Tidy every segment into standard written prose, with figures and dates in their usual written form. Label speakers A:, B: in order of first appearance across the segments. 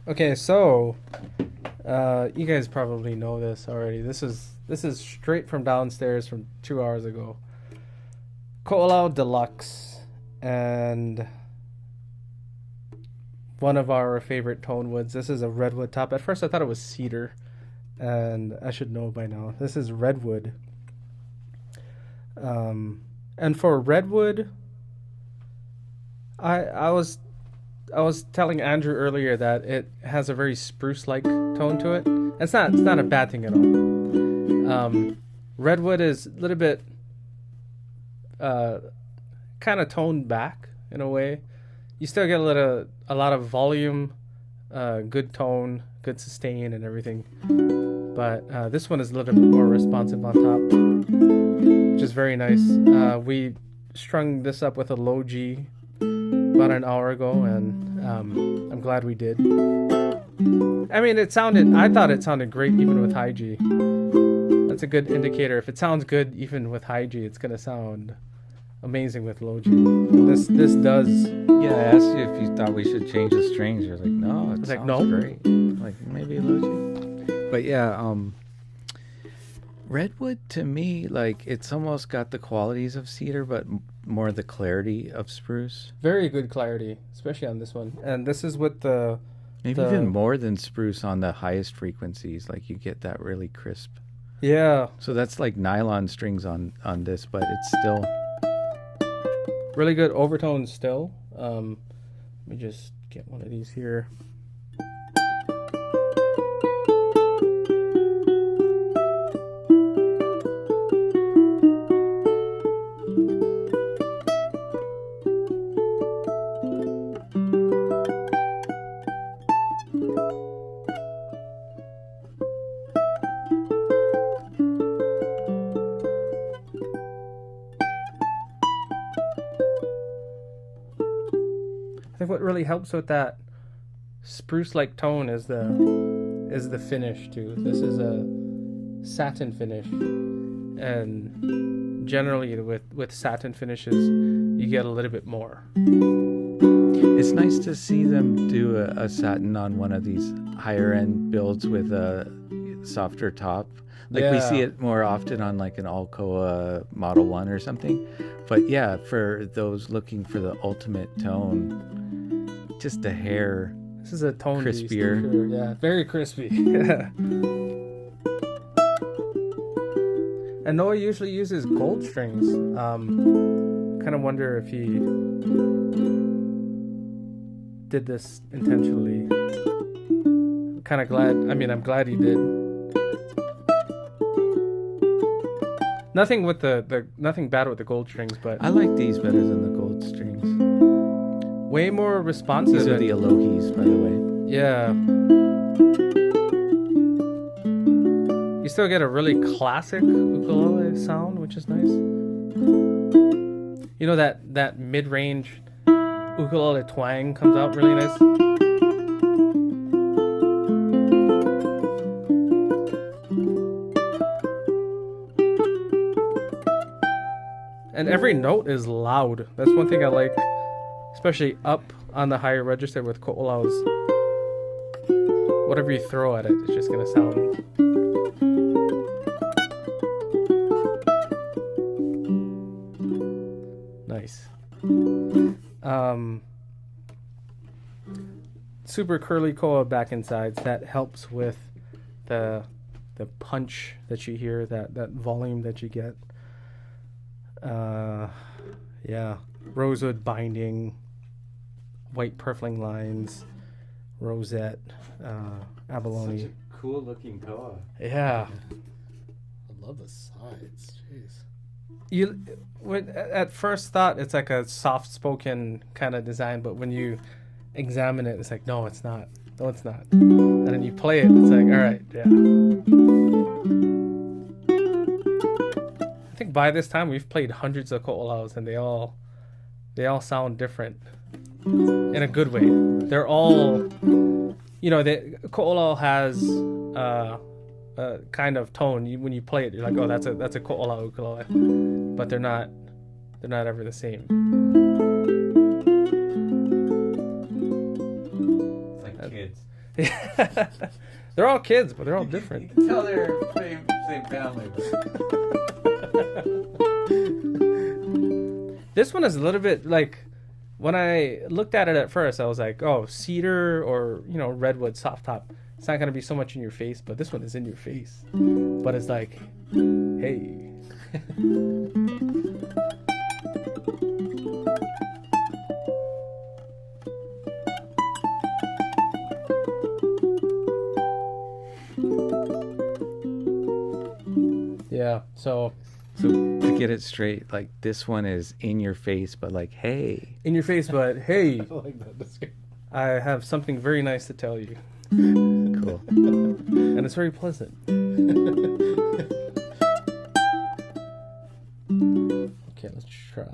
A: Okay, so you guys probably know this already. This is straight from downstairs from 2 hours ago. Ko'olau Deluxe and one of our favorite tone woods. This is a redwood top. At first I thought it was cedar, and I should know by now. This is redwood. And for redwood, I was telling Andrew earlier that it has a very spruce-like tone to it. It's not a bad thing at all. Redwood is a little bit kind of toned back in a way. You still get a lot of volume, good tone, good sustain, and everything. But this one is a little bit more responsive on top, which is very nice. We strung this up with a low G about an hour ago, and I'm glad we did. I mean, I thought it sounded great even with high G. That's a good indicator. If it sounds good even with high G, it's gonna sound amazing with low G. And this does.
B: Yeah, I asked you if you thought we should change the strings. You're like, no, it sounds
A: no.
B: great. Like maybe a little G. But yeah, redwood to me, like it's almost got the qualities of cedar, but more the clarity of spruce.
A: Very good clarity, especially on this one. And this is with the
B: Maybe even more than spruce on the highest frequencies. Like you get that really crisp.
A: Yeah.
B: So that's like nylon strings on this, but it's still
A: really good overtones still. Let me just get one of these here. I think what really helps with that spruce-like tone is the finish too. This is a satin finish, and generally with satin finishes, you get a little bit more.
B: It's nice to see them do a satin on one of these higher end builds with a softer top. Like we see it more often on like an Alcoa Model 1 or something. But yeah, for those looking for the ultimate tone, just a hair.
A: This is a tone
B: crispier.
A: Beast, sure. Yeah, very crispy. And Noah usually uses gold strings. Kind of wonder if he did this intentionally. Kind of glad. I mean, I'm glad he did. Nothing with nothing bad with the gold strings, but
B: I like these better than the gold strings.
A: Way more responsive.
B: These are the Elohis, by the way.
A: Yeah. You still get a really classic ukulele sound, which is nice. You know that mid-range ukulele twang comes out really nice. And every note is loud. That's one thing I like, especially up on the higher register with ko'olau's. Whatever you throw at it, it's just gonna sound. Nice. Super curly koa back insides. That helps with the punch that you hear, that volume that you get. Yeah, rosewood binding, white purfling lines, rosette, abalone.
B: Such a cool looking koa.
A: Yeah.
C: I love the sides. Jeez.
A: At first thought it's like a soft spoken kind of design, but when you examine it, it's like, no, it's not. No, it's not. And then you play it, it's like, all right, yeah. I think by this time we've played hundreds of ko'olaus, and they all sound different in a good way. They're all, the ko'olau has a kind of tone. When you play it, you're like, oh, that's a ko'olau ukulele, but they're not ever the same.
B: It's like kids.
A: They're all kids, but they're all different.
B: You can tell they're same family.
A: This one is a little bit like, when I looked at it at first, I was like, oh, cedar or, redwood soft top. It's not going to be so much in your face, but this one is in your face. But it's like, hey. Yeah, so
B: to get it straight, like this one is in your face, but like, hey.
A: In your face, but hey,
C: I like that description.
A: I have something very nice to tell you.
B: Cool.
A: And it's very pleasant. Okay, let's try.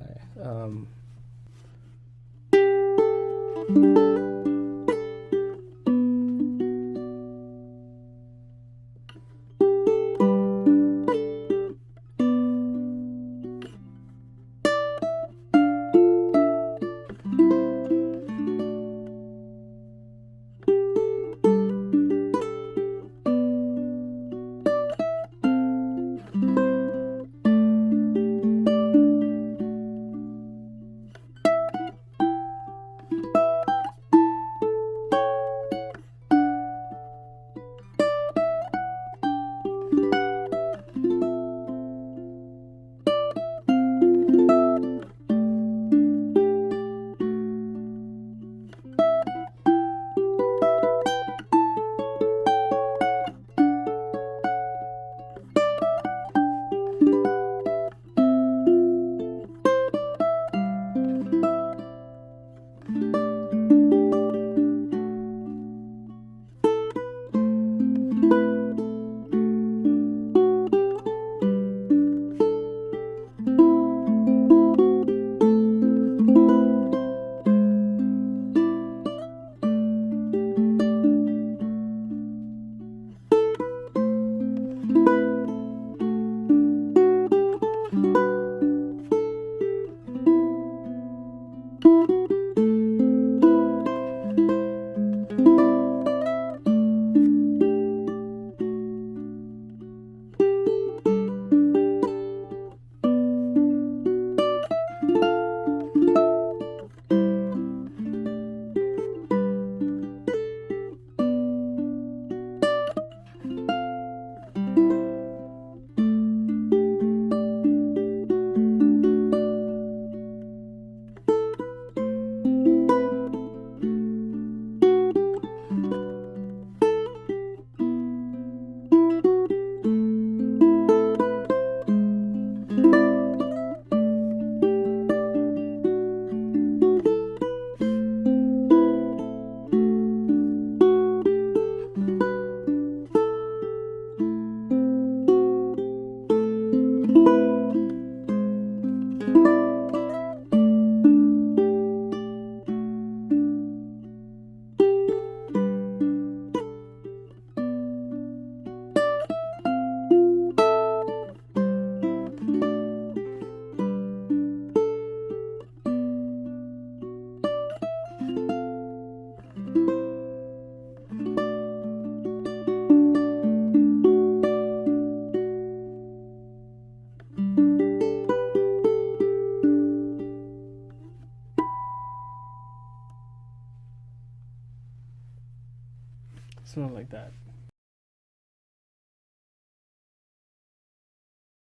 A: Something like that.